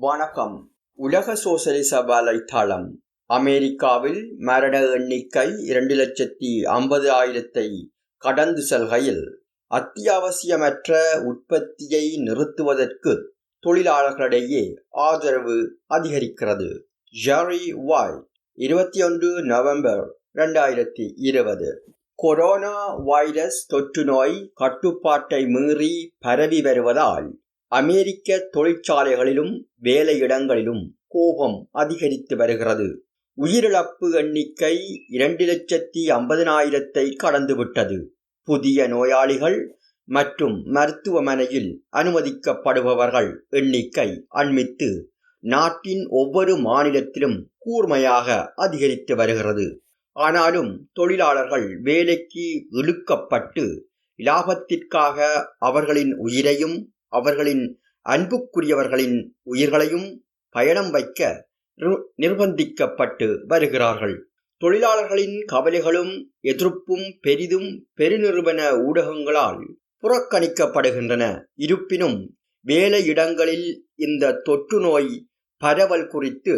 வணக்கம். உலக சோசலிச வலைத்தளம். அமெரிக்காவில் மரண எண்ணிக்கை 2,50,000 கடந்து செல்கையில் அத்தியாவசியமற்ற உற்பத்தியை நிறுத்துவதற்கு தொழிலாளர்களிடையே ஆதரவு அதிகரிக்கிறது. Jerry White, 21 November 2020. Corona virus தொற்று நோய் கட்டுப்பாட்டை மீறி பரவி வருவதால் அமெரிக்க தொழிற்சாலைகளிலும் வேலையிடங்களிலும் கோபம் அதிகரித்து வருகிறது. உயிரிழப்பு எண்ணிக்கை 2,50,000 கடந்துவிட்டது. புதிய நோயாளிகள் மற்றும் மருத்துவமனையில் அனுமதிக்கப்படுபவர்கள் எண்ணிக்கை அண்மித்து நாட்டின் ஒவ்வொரு மாநிலத்திலும் கூர்மையாக அதிகரித்து வருகிறது. ஆனாலும் தொழிலாளர்கள் வேலைக்கு இழுக்கப்பட்டு லாபத்திற்காக அவர்களின் உயிரையும் அவர்களின் அன்புக்குரியவர்களின் உயிர்களையும் பயணம் வைக்க நிர்பந்திக்கப்பட்டு வருகிறார்கள். தொழிலாளர்களின் கவலைகளும் எதிர்ப்பும் பெரிதும் பெருநிறுவன ஊடகங்களால் புறக்கணிக்கப்படுகின்றன. இருப்பினும் வேலையிடங்களில் இந்த தொற்று நோய் பரவல் குறித்து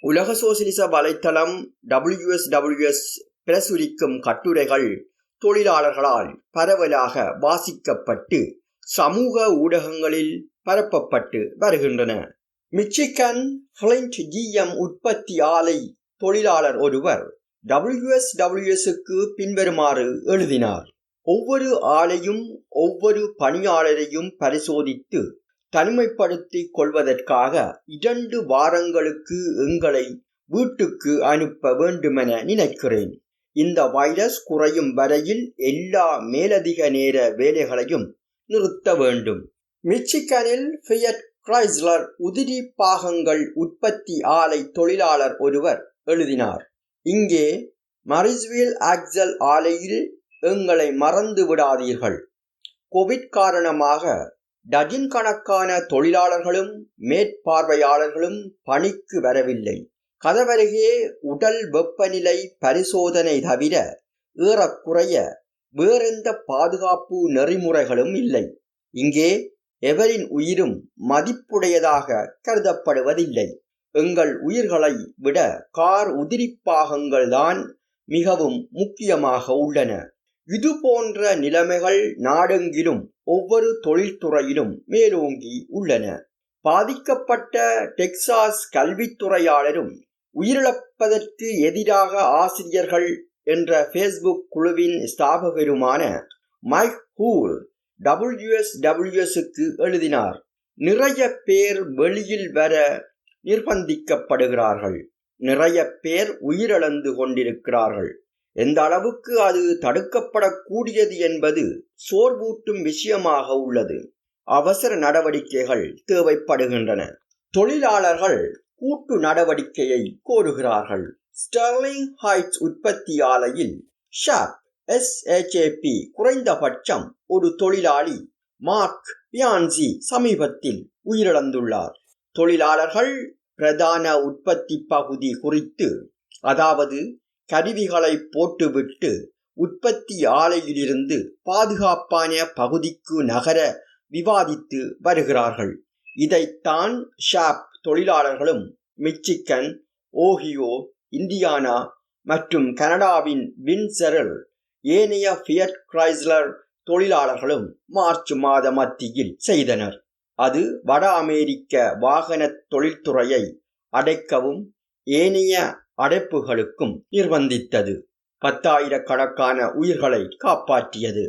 உலக சோசலிச வலைத்தளம் WSWS பிரசுரிக்கும் கட்டுரைகள் தொழிலாளர்களால் பரவலாக வாசிக்கப்பட்டு சமூக ஊடகங்களில் பரப்பப்பட்டு வருகின்றன. மிச்சிகன் ஃப்ளின்ட் GM உற்பத்தி ஆலை தொழிலாளர் ஒருவர் WSWSக்கு பின்வருமாறு எழுதினார். ஒவ்வொரு ஆலையும் ஒவ்வொரு பணியாளரையும் பரிசோதித்து தனிமைப்படுத்திக் கொள்வதற்காக 2 வாரங்களுக்கு எங்களை வீட்டுக்கு அனுப்ப வேண்டுமென நினைக்கிறேன். இந்த வைரஸ் குறையும் வரையில் எல்லா மேலதிக நேர வேலைகளையும் நிறுத்த வேண்டும். மிச்சிகனில் ஃபியட் கிரைஸ்லர் உதிரி பாகங்கள் உற்பத்தி ஆலை தொழிலாளர் ஒருவர் எழுதினார். இங்கே மரிஸ்வில் ஆக்சல் ஆலையில் எங்களை மறந்து விடாதீர்கள். கோவிட் காரணமாக டஜன் கணக்கான தொழிலாளர்களும் மேற்பார்வையாளர்களும் பணிக்கு வரவில்லை. கதவருகே உடல் வெப்பநிலை பரிசோதனை தவிர ஏறக்குறைய வேறெந்த பாதுகாப்பு நெறிமுறைகளும் இல்லை. இங்கே எவரின் உயிரும் மதிப்புடையதாக கருதப்படுவதில்லை. எங்கள் உயிர்களை விட கார் உதிரிப்பாகங்கள் தான் மிகவும் முக்கியமாக உள்ளன. இது போன்ற நிலைமைகள் நாடெங்கிலும் ஒவ்வொரு தொழில்துறையிலும் மேலோங்கி உள்ளன. பாதிக்கப்பட்ட டெக்சாஸ் கல்வித்துறையாளரும் உயிரிழப்பதற்கு எதிராக ஆசிரியர்கள் என்ற ஃபேஸ்புக் குழுவின் ஸ்தாபகருமான மைக் ஹூல் WSWSக்கு எழுதினார். நிறைய பேர் வெளியில் வர நிர்பந்திக்கப்படுகிறார்கள். நிறைய பேர் உயிரிழந்து கொண்டிருக்கிறார்கள். எந்த அளவுக்கு அது தடுக்கப்படக்கூடியது என்பது சோர்வூட்டும் விஷயமாக உள்ளது. அவசர நடவடிக்கைகள் தேவைப்படுகின்றன. தொழிலாளர்கள் கூட்டு நடவடிக்கையை கோருகிறார்கள். ஸ்டெர்லிங் ஹைட்ஸ் உற்பத்தி ஆலையில் SHAP குறைந்தபட்சம் ஒரு தொழிலாளி மார்க் பியான்சி சமீபத்தில் உயிரிழந்துள்ளார். தொழிலாளர்கள் பிரதான உற்பத்தி பகுதி குறித்து, அதாவது கருவிகளை போட்டுவிட்டு உற்பத்தி ஆலையிலிருந்து பாதுகாப்பான பகுதிக்கு நகர விவாதித்து வருகிறார்கள். இதைத்தான் ஷாப் தொழிலாளர்களும் மிச்சிகன், ஓஹியோ, இந்தியானா மற்றும் கனடாவின் வின்சரில் ஏனைய ஃபியட் கிரைஸ்லர் தொழிலாளர்களும் மார்ச் மாத மத்தியில் செய்தனர். அது வட அமெரிக்க வாகன தொழில்துறையை அடைக்கவும் ஏனைய அடைப்புகளுக்கும் நிர்பந்தித்தது. 10,000 கணக்கான உயிர்களை காப்பாற்றியது.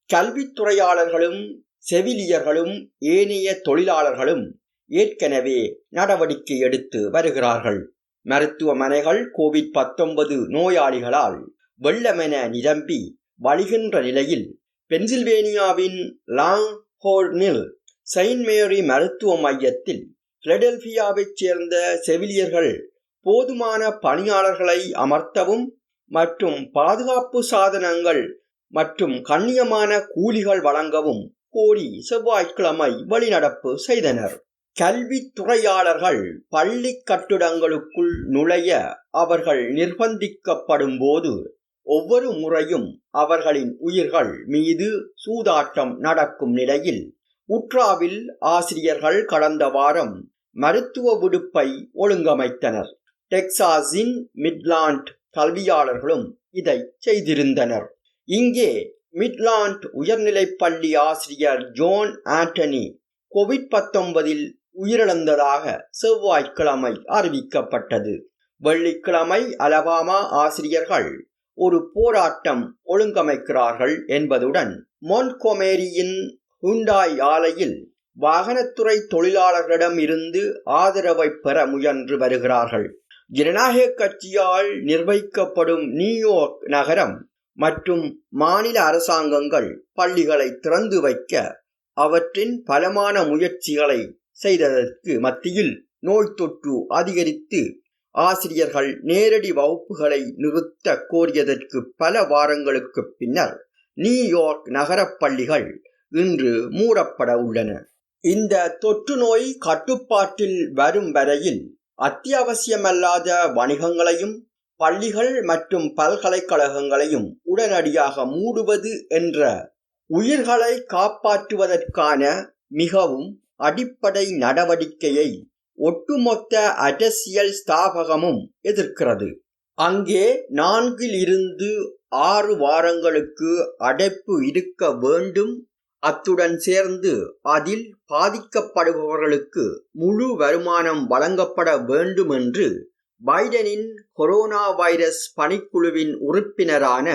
கல்வித்துறையாளர்களும் செவிலியர்களும் ஏனைய தொழிலாளர்களும் ஏற்கனவே நடவடிக்கை எடுத்து வருகிறார்கள். மருத்துவமனைகள் COVID-19 நோயாளிகளால் வெள்ளமென நிரம்பி வழிகின்ற நிலையில் பென்சில்வேனியாவின் லாங்ஹோர்னில் செயின்ட் மேரி மருத்துவ மையத்தில் பிலடெல்பியாவைச் சேர்ந்த செவிலியர்கள் போதுமான பணியாளர்களை அமர்த்தவும் மற்றும் பாதுகாப்பு சாதனங்கள் மற்றும் கண்ணியமான கூலிகள் வழங்கவும் கோரி செவ்வாய்க்கிழமை வெளிநடப்பு செய்தனர். கல்வித்துறையாளர்கள் பள்ளி கட்டுடங்களுக்குள் நுழைய அவர்கள் நிர்பந்திக்கப்படும் போது ஒவ்வொரு முறையும் அவர்களின் உயிர்கள் மீது சூதாட்டம் நடக்கும் நிலையில் உட்ராவில் ஆசிரியர்கள் கடந்த வாரம் மருத்துவ விடுப்பை ஒழுங்கமைத்தனர். டெக்சாஸின் மிட்லாண்ட் கல்வியாளர்களும் இதை செய்திருந்தனர். இங்கே மிட்லாண்ட் உயர்நிலைப் பள்ளி ஆசிரியர் ஜோன் ஆண்டனி COVID-19 உயிரிழந்ததாக செவ்வாய்க்கிழமை அறிவிக்கப்பட்டது. வெள்ளிக்கிழமை அலபாமா ஆசிரியர்கள் ஒரு போராட்டம் ஒழுங்கமைக்கிறார்கள் என்பதுடன் மொன்ட்கொமேரியின் ஹுண்டாய் ஆலையில் வாகனத்துறை தொழிலாளர்களிடம் இருந்து ஆதரவை பெற முயன்று வருகிறார்கள். ஜனநாயக கட்சியால் நிர்வகிக்கப்படும் நியூயார்க் நகரம் மற்றும் மாநில அரசாங்கங்கள் பள்ளிகளை திறந்து வைக்க அவற்றின் பலமான முயற்சிகளை செய்ததற்கு மத்தியில் நோய் தொற்று அதிகரித்து ஆசிரியர்கள் நேரடி வகுப்புகளை நிறுத்த கோரியதற்கு பல வாரங்களுக்கு பின்னர் நியூயார்க் நகரப் பள்ளிகள் இன்று மூடப்பட உள்ளன. இந்த தொற்று நோய் கட்டுப்பாட்டில் வரும் வரையில் அத்தியாவசியமல்லாத வணிகங்களையும் பள்ளிகள் மற்றும் பல்கலைக்கழகங்களையும் உடனடியாக மூடுவது என்ற உயிர்களை காப்பாற்றுவதற்கான மிகவும் அடிப்படை நடவடிக்கையை ஒட்டுமொத்த அரசியல் ஸ்தாபகமும் எதிர்க்கிறது. அங்கே 4 to 6 வாரங்களுக்கு அடைப்பு இருக்க வேண்டும். அத்துடன் சேர்ந்து அதில் பாதிக்கப்படுபவர்களுக்கு முழு வருமானம் வழங்கப்பட வேண்டும் என்று பைடனின் கொரோனா வைரஸ் பணிக்குழுவின் உறுப்பினரான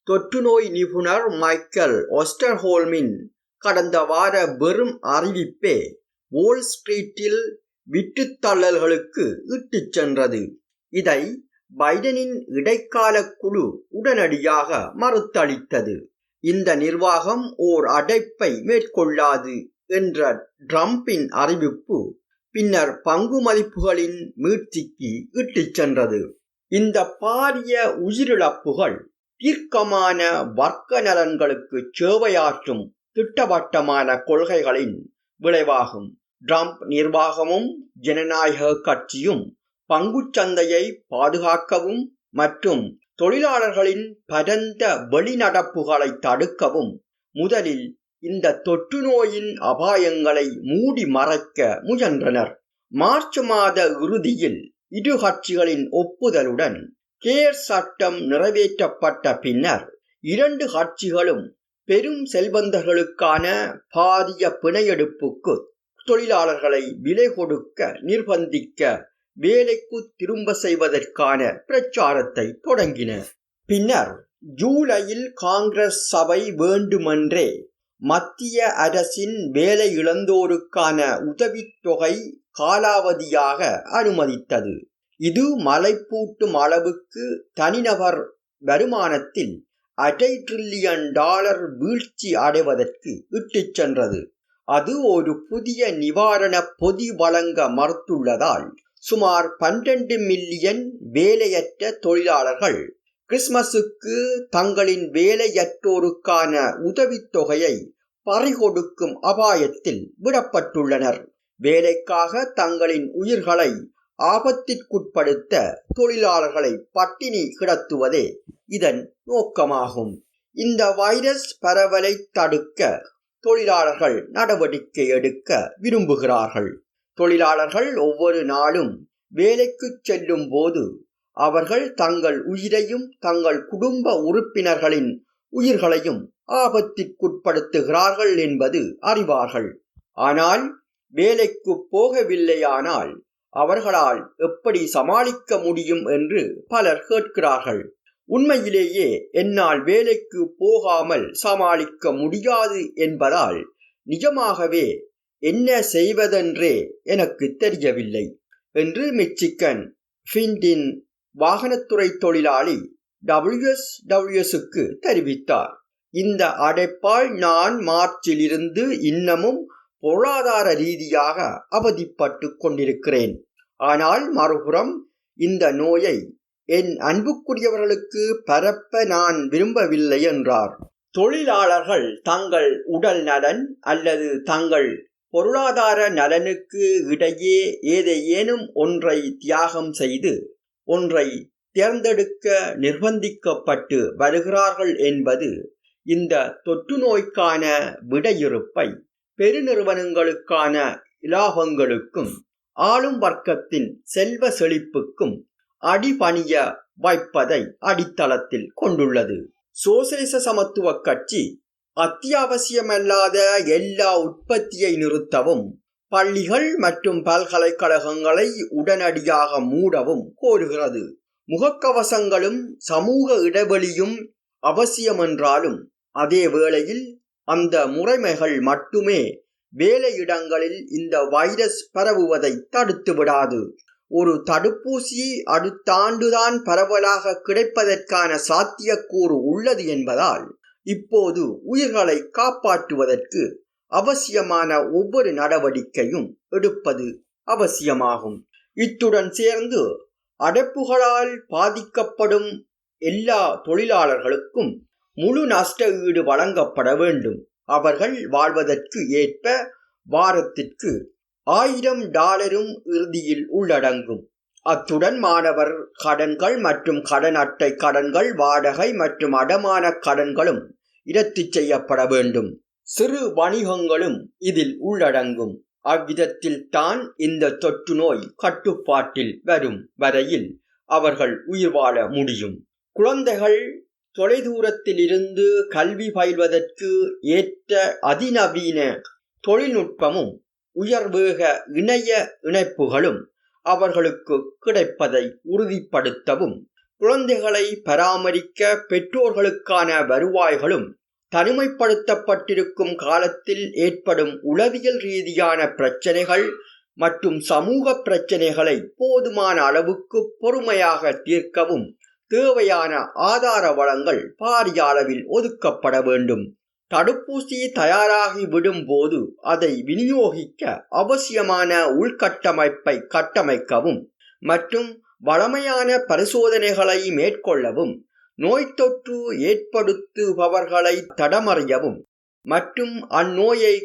தொற்றுநோய் நிபுணர் மைக்கேல் ஒஸ்டர்ஹோல்மின் கடந்த வார வெறும் அறிவிப்பே வால் ஸ்ட்ரீட்டில் விற்றுத்தள்ளல்களுக்கு இட்டுச் சென்றது. இதை பைடனின் இடைக்கால குழு உடனடியாக மறுத்தளித்தது. இந்த நிர்வாகம் ஓர் அடைப்பை மேற்கொள்ளாது என்ற ட்ரம்பின் அறிவிப்பு பின்னர் பங்கு மதிப்புகளின் மீட்சிக்கு இட்டுச் சென்றது. இந்த பாரிய உயிரிழப்புகள் தீர்க்கமான வர்க்க நலன்களுக்கு சேவையாற்றும் திட்டவட்டமான கொள்கைகளின் விளைவாகும். ட்ரம்ப் நிர்வாகமும் ஜனநாயக கட்சியும் பங்குச்சந்தையை பாதுகாக்கவும் மற்றும் தொழிலாளர்களின் பரந்த வெளிநடப்புகளை தடுக்கவும் முதலில் இந்த தொற்று நோயின் அபாயங்களை மூடி மறைக்க முயன்றனர். மார்ச் மாத இறுதியில் இரு கட்சிகளின் ஒப்புதலுடன் கேர் சட்டம் நிறைவேற்றப்பட்ட பின்னர் 2 கட்சிகளும் பெரும் செல்வந்தர்களுக்கான பாரிய பிணையெடுப்புக்கு தொழிலாளர்களை விலை கொடுக்க நிர்பந்திக்க வேலைக்கு திரும்ப செய்வதற்கான பிரச்சாரத்தை தொடங்கின. பின்னர் ஜூலையில் காங்கிரஸ் சபை வேண்டுமென்றே மத்திய அரசின் வேலை இழந்தோருக்கான உதவித்தொகை காலாவதியாக அனுமதித்தது. இது மலைப்பூட்டும் அளவுக்கு தனிநபர் வருமானத்தில் $1/2 trillion வீழ்ச்சி அடைவதற்கு இட்டுச் சென்றது. அது ஒரு புதிய நிவாரண பொதி வழங்க மறுத்துள்ளதால் சுமார் 12 மில்லியன் வேலையற்ற தொழிலாளர்கள் கிறிஸ்மஸுக்கு தங்களின் வேலையற்றோருக்கான உதவித்தொகையை பறிகொடுக்கும் அபாயத்தில் விடப்பட்டுள்ளனர். வேலைக்காக தங்களின் உயிர்களை ஆபத்திற்குட்படுத்த தொழிலாளர்களை பட்டினி கிடத்துவதே இதன் நோக்கமாகும். இந்த வைரஸ் பரவலை தடுக்க தொழிலாளர்கள் நடவடிக்கை எடுக்க விரும்புகிறார்கள். தொழிலாளர்கள் ஒவ்வொரு நாளும் வேலைக்கு செல்லும் போது அவர்கள் தங்கள் உயிரையும் தங்கள் குடும்ப உறுப்பினர்களின் உயிர்களையும் ஆபத்திற்குட்படுத்துகிறார்கள் என்பது அறிவார்கள். ஆனால் வேலைக்கு போகவில்லையானால் அவர்களால் எப்படி சமாளிக்க முடியும் என்று பலர் கேட்கிறார்கள். உண்மையிலேயே என்னால் வேலைக்கு போகாமல் சமாளிக்க முடியாது என்பதால் நிஜமாகவே என்ன செய்வதென்றே எனக்கு தெரியவில்லை என்று மிச்சிகன் ஃபின்டின் வாகனத்துறை தொழிலாளி WSWSக்கு தெரிவித்தார். இந்த அடைப்பால் நான் மார்ச்சிலிருந்து இன்னமும் பொருளாதார ரீதியாக அவதிப்பட்டு கொண்டிருக்கிறேன். ஆனால் மறுபுறம் இந்த நோயை என் அன்புக்குரியவர்களுக்கு பரப்ப நான் விரும்பவில்லை என்றார். தொழிலாளர்கள் தங்கள் உடல் நலன் அல்லது தங்கள் பொருளாதார நலனுக்கு இடையே ஏதேனும் ஒன்றை தியாகம் செய்து ஒன்றை தேர்ந்தெடுக்க நிர்பந்திக்கப்பட்டு வருகிறார்கள் என்பது இந்த தொற்று நோய்க்கான விடையிறுப்பை பெருநிறுவனங்களுக்கான இலாபங்களுக்கும் ஆளும் வர்க்கத்தின் செல்வ செழிப்புக்கும் அடிபணிய வைப்பதை அடித்தளத்தில் கொண்டுள்ளது. சோசலிச சமத்துவ கட்சி அத்தியாவசியமல்லாத எல்லா உற்பத்தியை நிறுத்தவும், பள்ளிகள் மற்றும் பல்கலைக்கழகங்களை உடனடியாக மூடவும் கோருகிறது. முகக்கவசங்களும் சமூக இடைவெளியும் அவசியமென்றாலும் அதே வேளையில் அந்த முறைமைகள் மட்டுமே வேலையிடங்களில் இந்த வைரஸ் பரவுவதை தடுத்து விடாது. ஒரு தடுப்பூசி அடுத்த ஆண்டுதான் பரவலாக கிடைப்பதற்கான சாத்தியக்கூறு உள்ளது என்பதால் இப்போது உயிர்களை காப்பாற்றுவதற்கு அவசியமான ஒவ்வொரு நடவடிக்கையும் எடுப்பது அவசியமாகும். இத்துடன் சேர்ந்து அடைப்புகளால் பாதிக்கப்படும் எல்லா தொழிலாளர்களுக்கும் முழு நஷ்ட ஈடு வழங்கப்பட வேண்டும். அவர்கள் வாழ்வதற்கு ஏற்ப வாரத்திற்கு $1000 இறுதியில் உள்ளடங்கும். அத்துடன் மாணவர் கடன்கள் மற்றும் கடன் அட்டை கடன்கள், வாடகை மற்றும் அடமான கடன்களும் இரத்து செய்யப்பட வேண்டும். சிறு வணிகங்களும் இதில் உள்ளடங்கும். அவ்விதத்தில் தான் இந்த தொற்று நோய் கட்டுப்பாட்டில் வரும் வரையில் அவர்கள் உயிர் வாழ முடியும். குழந்தைகள் தொலைதூரத்தில் இருந்து கல்வி பயில்வதற்கு ஏற்ற அதிநவீன தொழில்நுட்பமும் உயர்வேக இணைய இணைப்புகளும் அவர்களுக்கு கிடைப்பதை உறுதிப்படுத்தவும், குழந்தைகளை பராமரிக்க பெற்றோர்களுக்கான வருவாய்களும், தனிமைப்படுத்தப்பட்டிருக்கும் காலத்தில் ஏற்படும் உளவியல் ரீதியான பிரச்சனைகள் மற்றும் சமூக பிரச்சனைகளை போதுமான அளவுக்கு பொறுமையாக தீர்க்கவும் தேவையான ஆதார வளங்கள் பாரிய அளவில் ஒதுக்கப்பட வேண்டும். தடுப்பூசி தயாராகி விடும் போது அதை விநியோகிக்க அவசியமான உள்கட்டமைப்பை கட்டமைக்கவும் மற்றும் வழமையான பரிசோதனைகளை மேற்கொள்ளவும், நோய் தொற்று ஏற்படுத்துபவர்களை தடமறியவும் மற்றும் அந்நோயை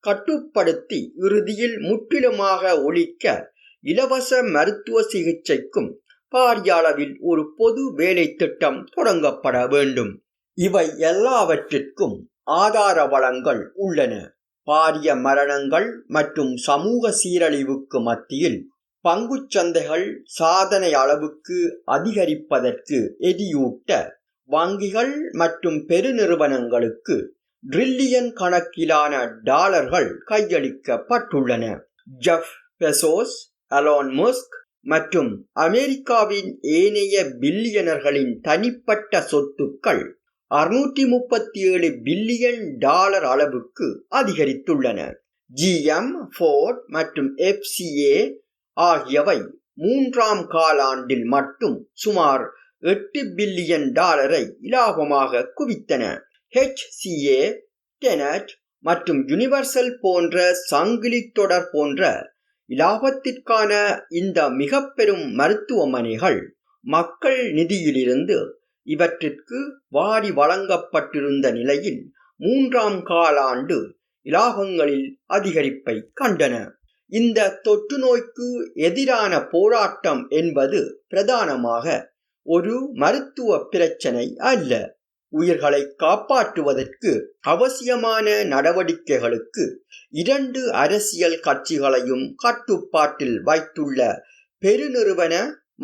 கட்டுப்படுத்தி இறுதியில் முற்றிலுமாக ஒழிக்க இலவச மருத்துவ சிகிச்சைக்கும் பாரிய அளவில் ஒரு பொது வேலை திட்டம் தொடங்கப்பட வேண்டும். இவை எல்லாவற்றிற்கும் ஆதார வளங்கள் உள்ளன. பாரிய மரணங்கள் மற்றும் சமூக சீரழிவுக்கு மத்தியில் பங்குச் சந்தைகள் சாதனை அளவுக்கு அதிகரிப்பதற்கு எரியூட்ட வங்கிகள் மற்றும் பெருநிறுவனங்களுக்கு டிரில்லியன் கணக்கிலான டாலர்கள் கையளிக்கப்பட்டுள்ளன. ஜெஃப் பெசோஸ், எலான் மஸ்க் மற்றும் அமெரிக்காவின் ஏனைய பில்லியனர்களின் தனிப்பட்ட சொத்துக்கள் $637 பில்லியன் அளவுக்கு அதிகரித்துள்ளன. GM, ஃபோர்ட் மற்றும் FCA ஆகியவை 3ஆம் காலாண்டில் மட்டும் சுமார் $8 பில்லியன் இலாபமாக குவித்தன. HCA, டெனட் மற்றும் யுனிவர்சல் போன்ற சங்கிலி தொடர் போன்ற இலாபத்திற்கான இந்த மிக பெரும் மருத்துவமனைகள் மக்கள் நிதியிலிருந்து இவற்றிற்கு வாரி வழங்கப்பட்டிருந்த நிலையில் 3ஆம் காலாண்டு இலாபங்களில் அதிகரிப்பை கண்டன. இந்த தொற்று நோய்க்கு எதிரான போராட்டம் என்பது பிரதானமாக ஒரு மருத்துவ பிரச்சனை அல்ல. உயிர்களை காப்பாற்றுவதற்கு அவசியமான நடவடிக்கைகளுக்கு 2 அரசியல் கட்சிகளையும் கட்டுப்பாட்டில் வைத்துள்ள பெருநிறுவன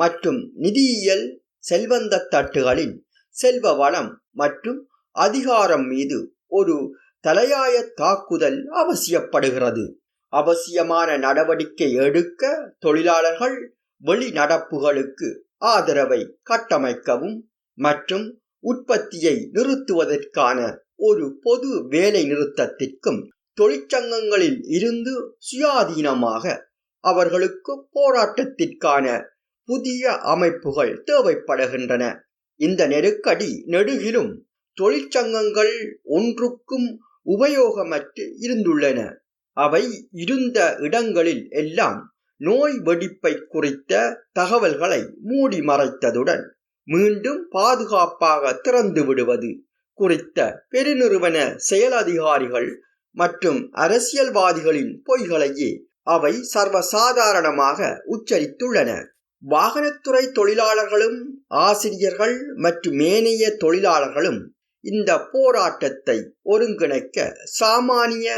மற்றும் நிதியியல் செல்வந்த தட்டுகளின் செல்வ வளம் மற்றும் அதிகாரம் மீது ஒரு தலையாய தாக்குதல் அவசியப்படுகிறது. அவசியமான நடவடிக்கை எடுக்க தொழிலாளர்கள் வெளிநடப்புகளுக்கு ஆதரவை கட்டமைக்கவும் மற்றும் உற்பத்தியை நிறுத்துவதற்கான ஒரு பொது வேலை நிறுத்தத்திற்கும் தொழிற்சங்கங்களில் இருந்து சுயாதீனமாக அவர்களுக்கு போராட்டத்திற்கான புதிய அமைப்புகள் தேவைப்படுகின்றன. இந்த நெருக்கடி நெடுகிலும் தொழிற்சங்கங்கள் ஒன்றுக்கும் உபயோகமற்று இருந்துள்ளன. அவை இருந்த இடங்களில் எல்லாம் நோய் வெடிப்பை குறித்த தகவல்களை மூடி மறைத்ததுடன் மீண்டும் பாதுகாப்பாக திறந்து விடுவது குறித்த பெருநிறுவன செயலதிகாரிகள் மற்றும் அரசியல்வாதிகளின் பொய்களையே அவை சர்வசாதாரணமாக உச்சரித்துள்ளன. வாகனத்துறை தொழிலாளர்களும் ஆசிரியர்கள் மற்றும் ஏனைய தொழிலாளர்களும் இந்த போராட்டத்தை ஒருங்கிணைக்க சாமானிய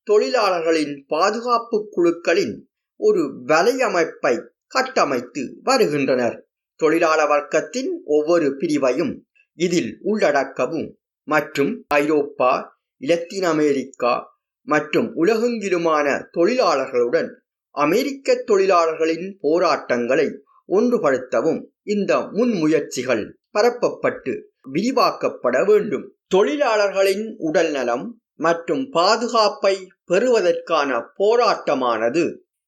தொழிலாளர்களின் பாதுகாப்பு குழுக்களின் ஒரு வலையமைப்பை கட்டமைத்து வருகின்றனர். தொழிலாள வர்க்கத்தின் ஒவ்வொரு பிரிவையும் இதில் உள்ளடக்கவும் மற்றும் ஐரோப்பா, இலத்தீன் அமெரிக்கா மற்றும் உலகெங்கிலுமான தொழிலாளர்களுடன் அமெரிக்க தொழிலாளர்களின் போராட்டங்களை ஒன்றுபடுத்தவும் இந்த முன்முயற்சிகள் பரப்பப்பட்டு விரிவாக்கப்பட வேண்டும். தொழிலாளர்களின் உடல்நலம் மற்றும் பாதுகாப்பை பெறுவதற்கான போராட்டமானது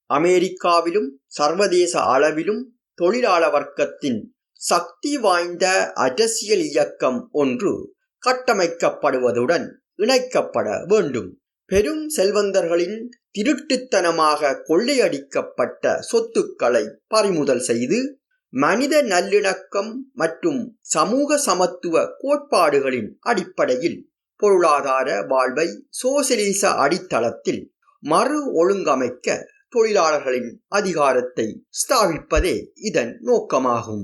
அமெரிக்காவிலும் சர்வதேச அளவிலும் தொழிலாள வர்க்கத்தின் சக்தி வாய்ந்த அரசியல் இயக்கம் ஒன்று கட்டமைக்கப்படுவதுடன் இணைக்கப்பட வேண்டும். பெரும் செல்வந்தர்களின் திருட்டுத்தனமாக கொள்ளையடிக்கப்பட்ட சொத்துக்களை பறிமுதல் செய்து மனித நல்லிணக்கம் மற்றும் சமூக சமத்துவ கோட்பாடுகளின் அடிப்படையில் பொருளாதார வாழ்வை சோசலிச அடித்தளத்தில் மறு ஒழுங்கமைக்க தொழிலாளர்களின் அதிகாரத்தை ஸ்தாபிப்பதே இதன் நோக்கமாகும்.